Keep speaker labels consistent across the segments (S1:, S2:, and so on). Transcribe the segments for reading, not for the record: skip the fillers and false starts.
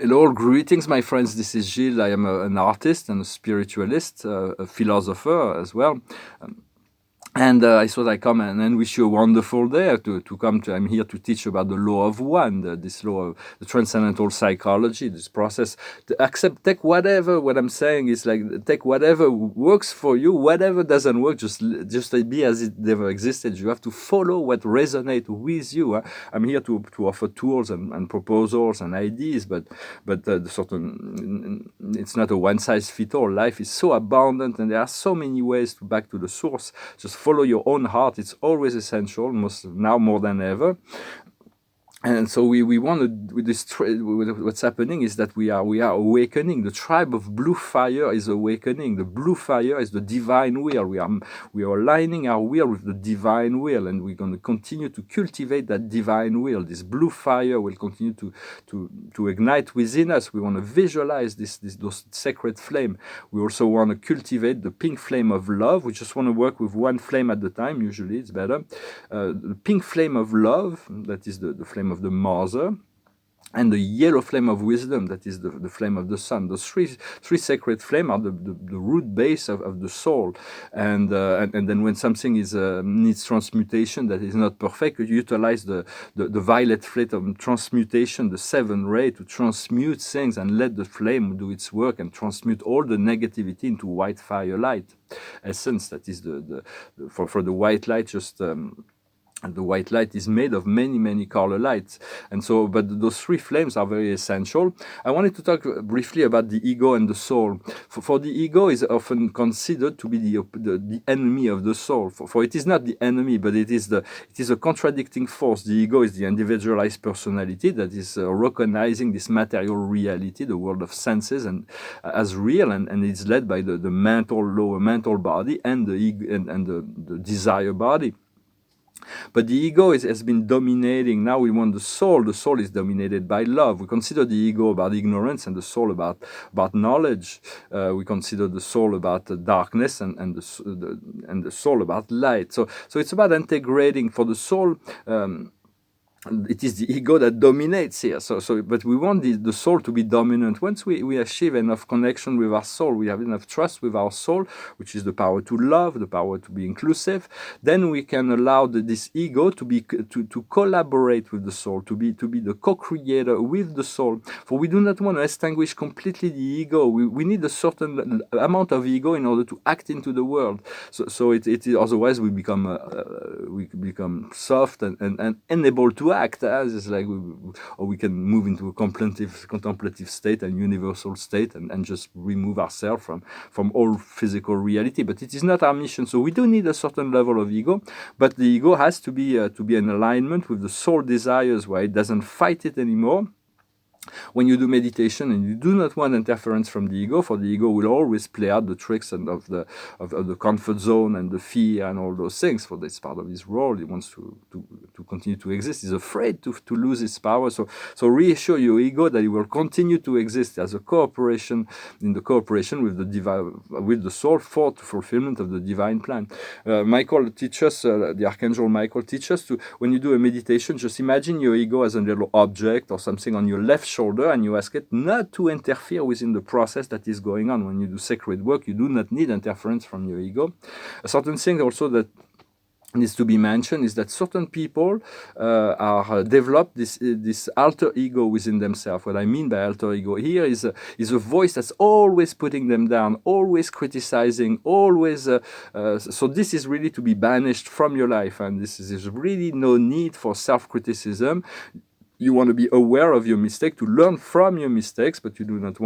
S1: Hello, greetings, my friends. This is Gilles. I am an artist and a spiritualist, a philosopher as well. And I thought I come and wish you a wonderful day to come to. I'm here to teach about the law of one, this law of the transcendental psychology, this process. To accept, take whatever. What I'm saying is like take whatever works for you, whatever doesn't work, just be as it never existed. You have to follow what resonates with you. I'm here to offer tools and proposals and ideas, but it's not a one size fits all. Life is so abundant, and there are so many ways to back to the source. Just follow your own heart. It's always essential, now more than ever. And so we want to, with this, what's happening is that we are awakening. The tribe of blue fire is awakening. The blue fire is the divine will. We are aligning our will with the divine will, and we're going to continue to cultivate that divine will. This blue fire will continue to ignite within us. We want to visualize those sacred flame. We also want to cultivate the pink flame of love. We just want to work with one flame at the time. Usually it's better. The pink flame of love, that is the flame of the mother, and the yellow flame of wisdom, that is the flame of the sun. Those three sacred flames are the root base of the soul. And then when something needs transmutation that is not perfect, you utilize the violet flame of transmutation, the 7 ray, to transmute things and let the flame do its work and transmute all the negativity into white fire light essence. That is for the white light, just and the white light is made of many color lights. And so, but those 3 flames are very essential. I wanted to talk briefly about the ego and the soul. For the ego is often considered to be the enemy of the soul. For it is not the enemy, but it is a contradicting force. The ego is the individualized personality that is recognizing this material reality, the world of senses, and as real, and it's led by the lower mental body and the ego and the desire body. But the ego has been dominating. Now we want the soul. The soul is dominated by love. We consider the ego about ignorance and the soul about knowledge. We consider the soul about darkness and the soul about light. So it's about integrating. For the soul, it is the ego that dominates here. But we want the soul to be dominant. Once we achieve enough connection with our soul, we have enough trust with our soul, which is the power to love, the power to be inclusive, then we can allow this ego to collaborate with the soul, to be the co-creator with the soul. For we do not want to extinguish completely the ego. We need a certain amount of ego in order to act into the world. So otherwise we become soft and unable to act. It's like we can move into a contemplative state and universal state and just remove ourselves from all physical reality. But it is not our mission. So we do need a certain level of ego, but the ego has to be in alignment with the soul desires, where it doesn't fight it anymore. When you do meditation and you do not want interference from the ego, for the ego will always play out the tricks of the comfort zone and the fear and all those things. For this part of his role, he wants to continue to exist. He's afraid to lose his power. So reassure your ego that it will continue to exist as a cooperation with the soul for the fulfillment of the divine plan. Michael teaches the Archangel Michael teaches to, when you do a meditation, just imagine your ego as a little object or something on your left shoulder, and you ask it not to interfere within the process that is going on. When you do sacred work, you do not need interference from your ego. A certain thing also that needs to be mentioned is that certain people are developed this alter ego within themselves. What I mean by alter ego here is a voice that's always putting them down, always criticizing, always. So this is really to be banished from your life, and this is really no need for self-criticism. You want to be aware of your mistake, to learn from your mistakes, but you do not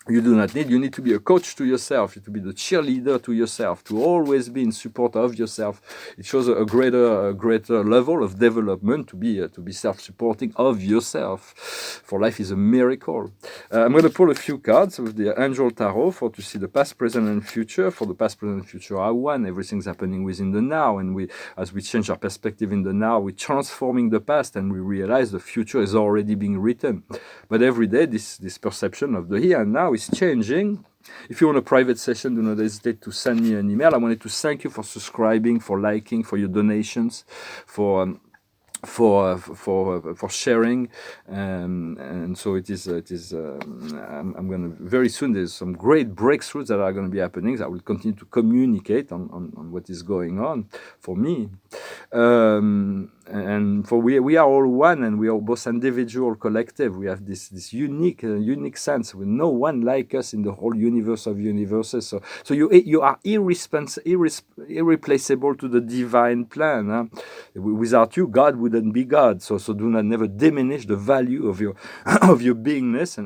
S1: you need to be a coach to yourself, to be the cheerleader to yourself, to always be in support of yourself. It shows a greater level of development to be self-supporting of yourself. For life is a miracle. I'm going to pull a few cards with the Angel Tarot to see the past, present, and future. For the past, present, and future are one. Everything's happening within the now, and as we change our perspective in the now, we're transforming the past, and we realize the future is already being written. But every day, this perception of the here and now is changing. If you want a private session, do not hesitate to send me an email. I wanted to thank you for subscribing, for liking, for your donations, for for sharing, and so I'm going to very soon. There's some great breakthroughs that are going to be happening. I will continue to communicate on what is going on for me, and for we are all one, and we are both individual, collective. We have this unique sense with no one like us in the whole universe of universes. So you are irreplaceable to the divine plan. Huh? Without you, God wouldn't be God. So do not never diminish the value of your of your beingness,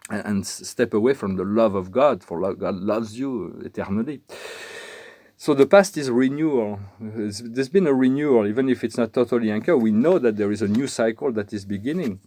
S1: and step away from the love of God, for God loves you eternally. So the past is renewal. There's been a renewal, even if it's not totally anchored. We know that there is a new cycle that is beginning.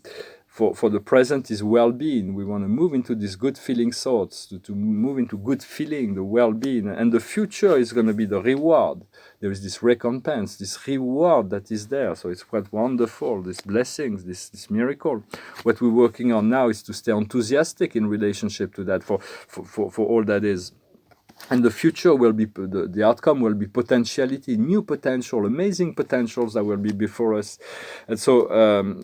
S1: For the present is well-being. We want to move into these good feeling thoughts, to move into good feeling, the well-being. And the future is going to be the reward. There is this recompense, this reward that is there. So it's quite wonderful, these blessings, this miracle. What we're working on now is to stay enthusiastic in relationship to that, for all that is. And the future will be, the outcome will be potentiality, new potential, amazing potentials that will be before us. And so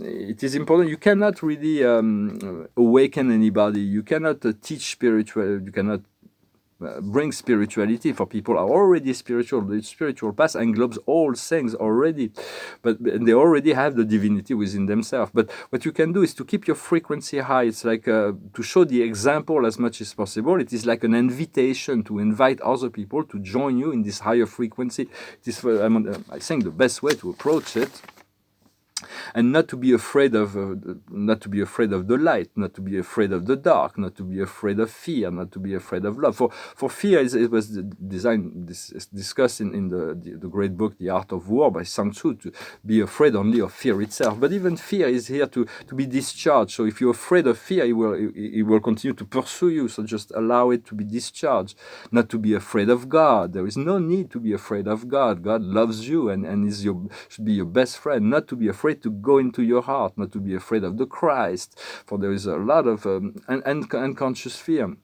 S1: it is important. You cannot really awaken anybody. You cannot teach spiritual. You cannot bring spirituality for people who are already spiritual. The spiritual path englobes all things already, but they already have the divinity within themselves. But what you can do is to keep your frequency high. It's like to show the example as much as possible. It is like an invitation to invite other people to join you in this higher frequency. It is, I think, the best way to approach it. And not to be afraid of the light, not to be afraid of the dark, not to be afraid of fear, not to be afraid of love. For fear, it was discussed in the great book, The Art of War by Sun Tzu, to be afraid only of fear itself. But even fear is here to be discharged. So if you're afraid of fear, it will continue to pursue you. So just allow it to be discharged. Not to be afraid of God. There is no need to be afraid of God. God loves you and should be your best friend. Not to be afraid to go into your heart, not to be afraid of the Christ, for there is a lot of unconscious fear.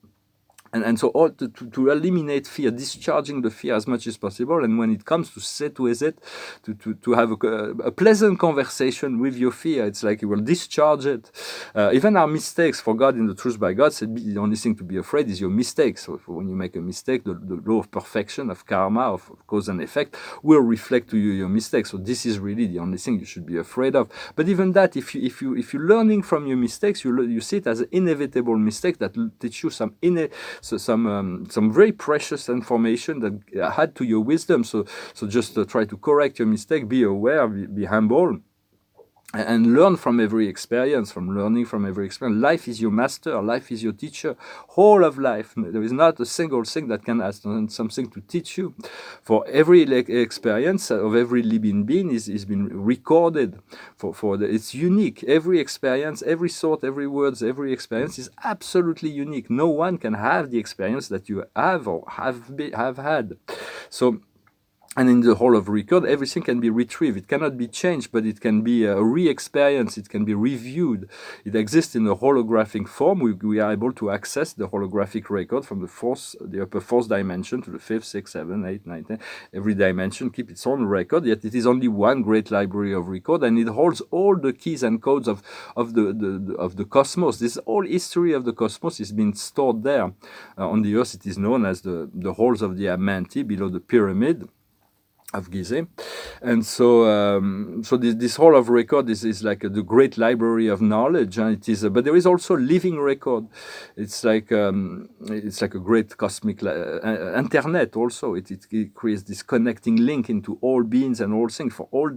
S1: And so all to eliminate fear, discharging the fear as much as possible, and when it comes to sit with it, to have a pleasant conversation with your fear, it's like you will discharge it. Even our mistakes, for God in the Truth by God said the only thing to be afraid is your mistakes. So when you make a mistake, the law of perfection, of karma, of cause and effect, will reflect to you your mistakes. So this is really the only thing you should be afraid of. But even that, if you're learning from your mistakes, you see it as an inevitable mistake that will teach you some very precious information that add to your wisdom. So just try to correct your mistake, be aware, be humble, and learn from every experience. Life is your master. Life is your teacher. Whole of life. There is not a single thing that can ask something to teach you. For every experience of every living being is been recorded. It's unique. Every experience, every thought, every words, every experience is absolutely unique. No one can have the experience that you have or have had. So. And in the whole of record, everything can be retrieved. It cannot be changed, but it can be re-experienced. It can be reviewed. It exists in a holographic form. We are able to access the holographic record from the upper fourth dimension to the 5th, 6th, 7th, 8th, 9th, 10th. Every dimension keeps its own record, yet it is only one great library of record, and it holds all the keys and codes of the cosmos. This whole history of the cosmos is being stored there. On the Earth, it is known as the halls of the Amenti below the pyramid of Gizeh. And so this whole of record is like the great library of knowledge, and it is but there is also living record. It's like a great cosmic internet also. It creates this connecting link into all beings and all things. For all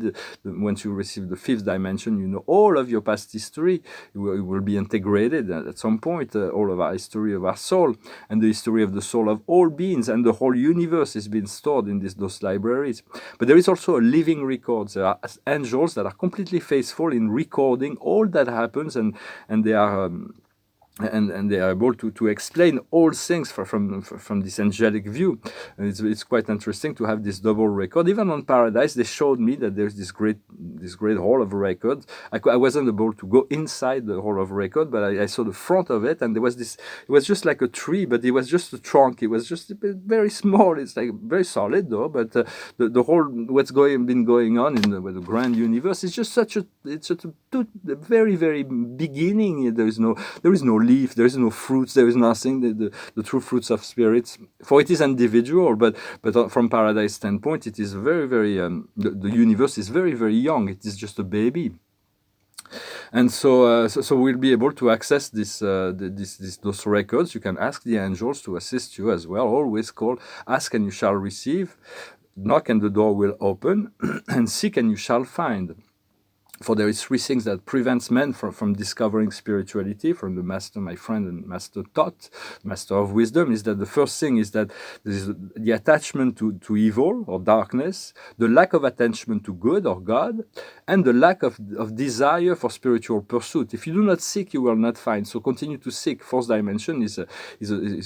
S1: once you receive the 5th dimension, you know all of your past history. It will be integrated at some point, all of our history of our soul and the history of the soul of all beings, and the whole universe is being stored in those libraries. But there is also a living record. There are angels that are completely faithful in recording all that happens, and they are and they are able to explain all things from this angelic view. And it's quite interesting to have this double record. Even on Paradise, they showed me that there's this great hall of records. I wasn't able to go inside the hall of record, but I saw the front of it, and there was this. It was just like a tree, but it was just a trunk. It was just a bit very small. It's like very solid though, but the whole been going on in the grand universe is just such a the very very beginning. There is no leaf, there is no fruits, there is nothing. The true fruits of spirits, for it is individual, but from Paradise standpoint, it is very very the universe is very very young. It is just a baby. And so we'll be able to access those records. You can ask the angels to assist you as well. Always call, ask and you shall receive, knock and the door will open, and seek and you shall find. For there is three things that prevents men from discovering spirituality, from the master, my friend, and master Thoth, master of wisdom, is that the first thing is that there is the attachment to evil or darkness, the lack of attachment to good or God, and the lack of desire for spiritual pursuit. If you do not seek, you will not find. So continue to seek. Fourth dimension is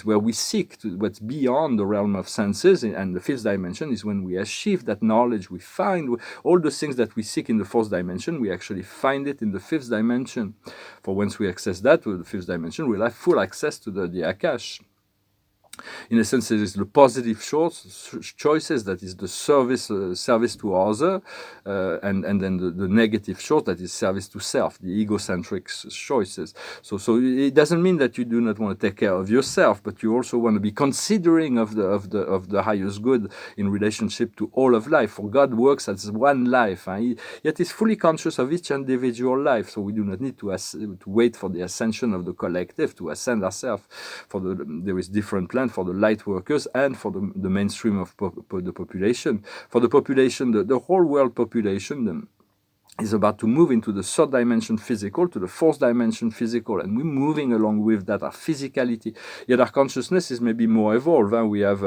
S1: where we seek to what's beyond the realm of senses, and the fifth dimension is when we achieve that knowledge. We find all the things that we seek in the fourth dimension. We actually find it in the fifth dimension. For once we access that to the fifth dimension, we'll have full access to the Akash. In a sense, it is the positive choices, that is the service to other, and then the negative choice, that is service to self, the egocentric choices. So it doesn't mean that you do not want to take care of yourself, but you also want to be considering of the highest good in relationship to all of life. For God works as one life, yet is fully conscious of each individual life. So we do not need to wait for the ascension of the collective to ascend ourselves. There is different plans for the light workers and for the mainstream of the population. For the population, the whole world population is about to move into the third dimension physical, to the fourth dimension physical, and we're moving along with that, our physicality. Yet our consciousness is maybe more evolved. We have,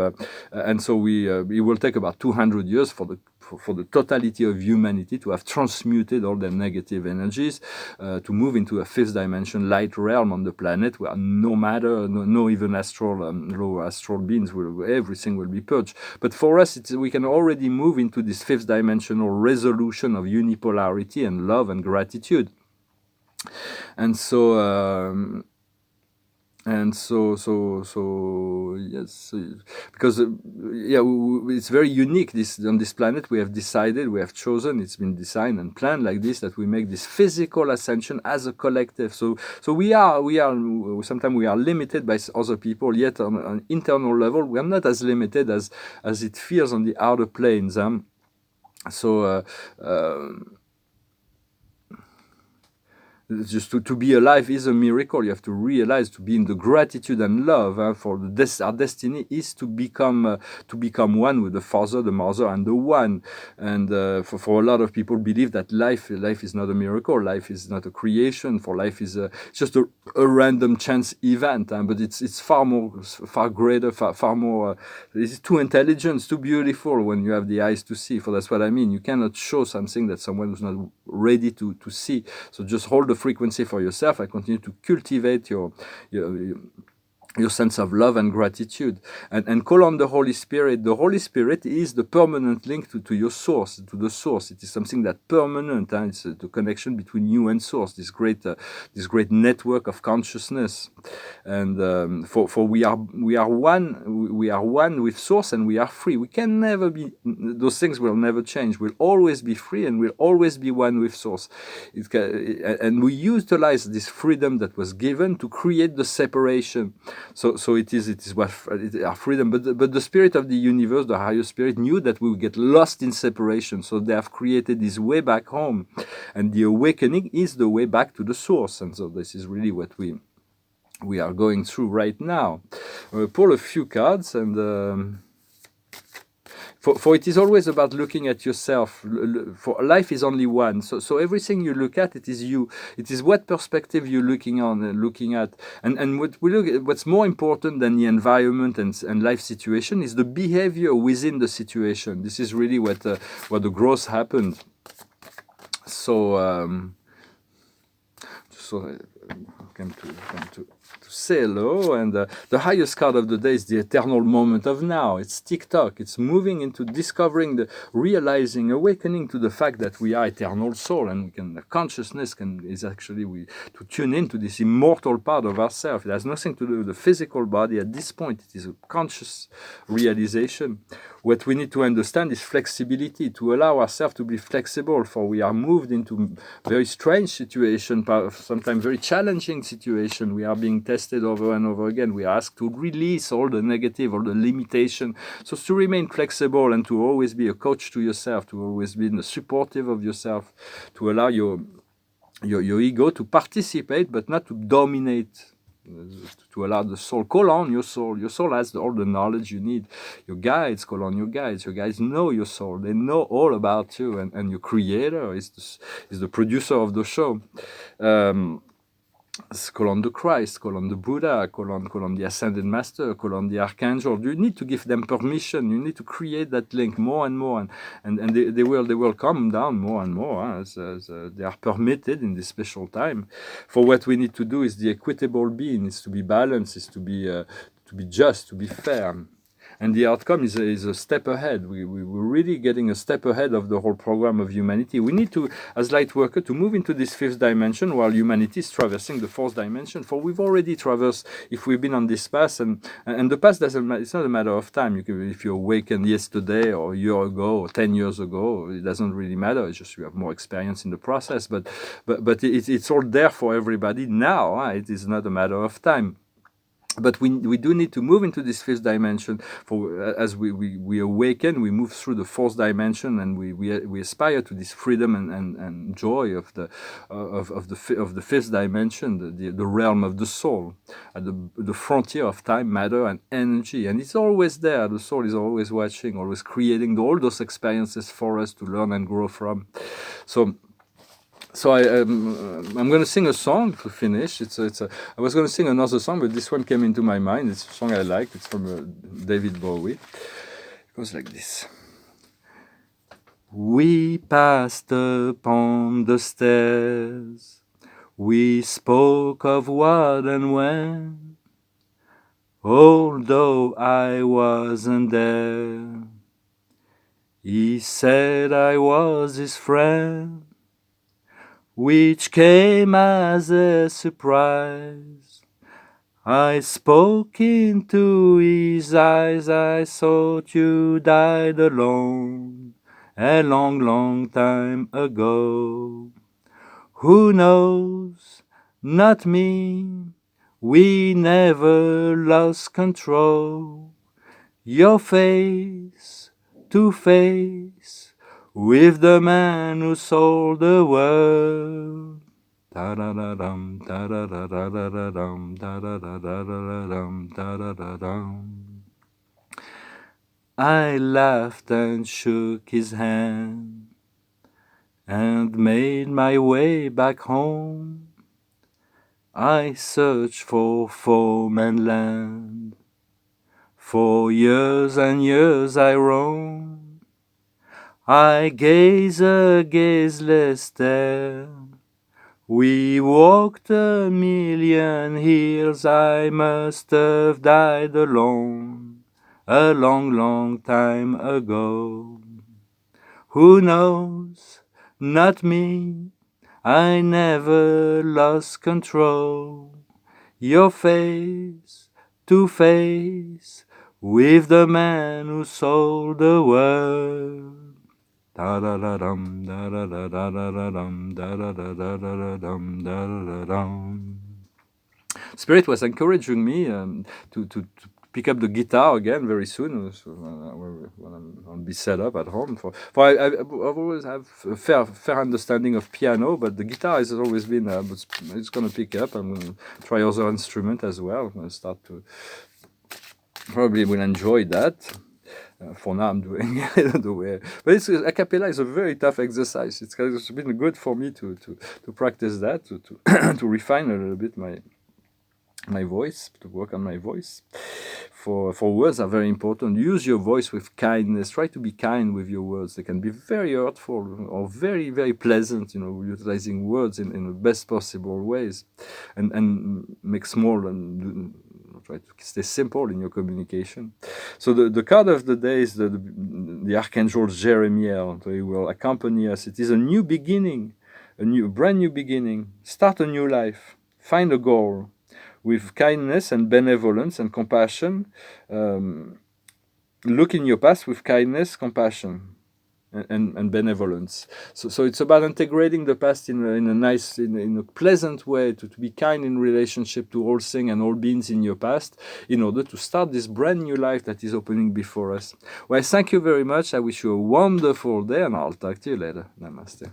S1: and so it will take about 200 years for the totality of humanity to have transmuted all their negative energies, to move into a fifth dimension light realm on the planet, where no matter, no even lower astral beings, everything will be purged. But for us, we can already move into this fifth dimensional resolution of unipolarity and love and gratitude. And so yes, because it's very unique. On this planet, we have decided, we have chosen, it's been designed and planned like this, that we make this physical ascension as a collective. So we are sometimes we are limited by other people. Yet on an internal level, we are not as limited as it feels on the outer planes. Just to be alive is a miracle. You have to realize, to be in the gratitude and love. For our destiny is to become one with the Father, the Mother, and the One. And for a lot of people, believe that life is not a miracle. Life is not a creation. For life is just a random chance event. But it's far greater, far more. It's too intelligent, too beautiful when you have the eyes to see. For that's what I mean. You cannot show something that someone who's not ready to see. So just hold the frequency for yourself. I continue to cultivate your sense of love and gratitude, and call on the Holy Spirit. The Holy Spirit is the permanent link to your source, to the source. It is something that permanent. It's the connection between you and source. This great network of consciousness, and for we are one. We are one with source, and we are free. We can never be. Those things will never change. We'll always be free, and we'll always be one with source. And we utilize this freedom that was given to create the separation. So it is what our freedom, but the spirit of the universe, the higher spirit, knew that we would get lost in separation. So they have created this way back home, and the awakening is the way back to the source. And so this is really what we are going through right now. We'll pull a few cards and. For it is always about looking at yourself. For life is only one, so everything you look at, it is you. It is what perspective you're looking at, and what we look at, what's more important than the environment and life situation is the behavior within the situation. This is really what the growth happened. So also came to say hello. And the highest card of the day is the eternal moment of now. It's TikTok. It's moving into discovering, realizing, awakening to the fact that we are eternal soul, and consciousness is actually to tune into this immortal part of ourselves. It has nothing to do with the physical body at this point. It is a conscious realization. What we need to understand is flexibility, to allow ourselves to be flexible, for we are moved into very strange situations, sometimes very challenging situations. We are being tested over and over again. We are asked to release all the negative, all the limitation. So to remain flexible and to always be a coach to yourself, to always be supportive of yourself, to allow your ego to participate but not to dominate, to allow the soul. Call on your soul. Your soul has all the knowledge you need. Your guides, call on your guides. Your guides know your soul. They know all about you, and your creator is the producer of the show. Call on the Christ, call on the Buddha, call on the Ascended Master, call on the Archangel. You need to give them permission. You need to create that link more and more, and they will come down more and more as they are permitted in this special time. For what we need to do is the equitable being, is to be balanced, is to be just, to be fair. And the outcome is a step ahead. We're really getting a step ahead of the whole program of humanity. We need to, as light worker, to move into this fifth dimension while humanity is traversing the fourth dimension. For we've already traversed, if we've been on this path, and the path doesn't matter. It's not a matter of time. If you awakened yesterday or a year ago or 10 years ago, it doesn't really matter. It's just you have more experience in the process. But it's all there for everybody now. It is not a matter of time. But we do need to move into this fifth dimension. For as we awaken, we move through the fourth dimension, and we aspire to this freedom and joy of the fifth dimension, the realm of the soul, at the frontier of time, matter, and energy. And it's always there. The soul is always watching, always creating all those experiences for us to learn and grow from. So I'm going to sing a song to finish. I was going to sing another song, but this one came into my mind. It's a song I like. It's from David Bowie. It goes like this. We passed upon the stairs. We spoke of what and when, although I wasn't there. He said I was his friend, which came as a surprise. I spoke into his eyes. I thought you died alone a long, long time ago. Who knows? Not me. We never lost control. Your face to face with the man who sold the world. Da-da-da-dum, da-da-da-da-da-dum, da-da-da-da-da-dum, da-da-da-dum. I laughed and shook his hand and made my way back home. I searched for foam and land. For years and years I roamed. I gaze a gazeless stare. We walked a million hills. I must have died alone a long, long time ago. Who knows? Not me. I never lost control. Your face to face with the man who sold the world. Da-da-da-dum, da-da-da-da-da-dum, da-da-da-da-da-dum, da-da-da-dum. Spirit was encouraging me to pick up the guitar again very soon, when I'll be set up at home. For I've always have a fair understanding of piano, but the guitar has always been. It's going to pick up. I'm going to try other instrument as well. I'm going to start to probably will enjoy that. For now, I'm doing it the way. But a cappella is a very tough exercise. It's been good for me to practice that, to refine a little bit my voice, to work on my voice. For words are very important. Use your voice with kindness. Try to be kind with your words. They can be very hurtful or very, very pleasant, utilizing words in the best possible ways. And make small and try to stay simple in your communication. So the card of the day is the Archangel Jeremiel. So he will accompany us. It is a new beginning, brand new beginning. Start a new life. Find a goal with kindness and benevolence and compassion. Look in your past with kindness, compassion, and benevolence. So it's about integrating the past in a nice, in a pleasant way, to be kind in relationship to all things and all beings in your past, in order to start this brand new life that is opening before us. Well, thank you very much. I wish you a wonderful day, and I'll talk to you later. Namaste.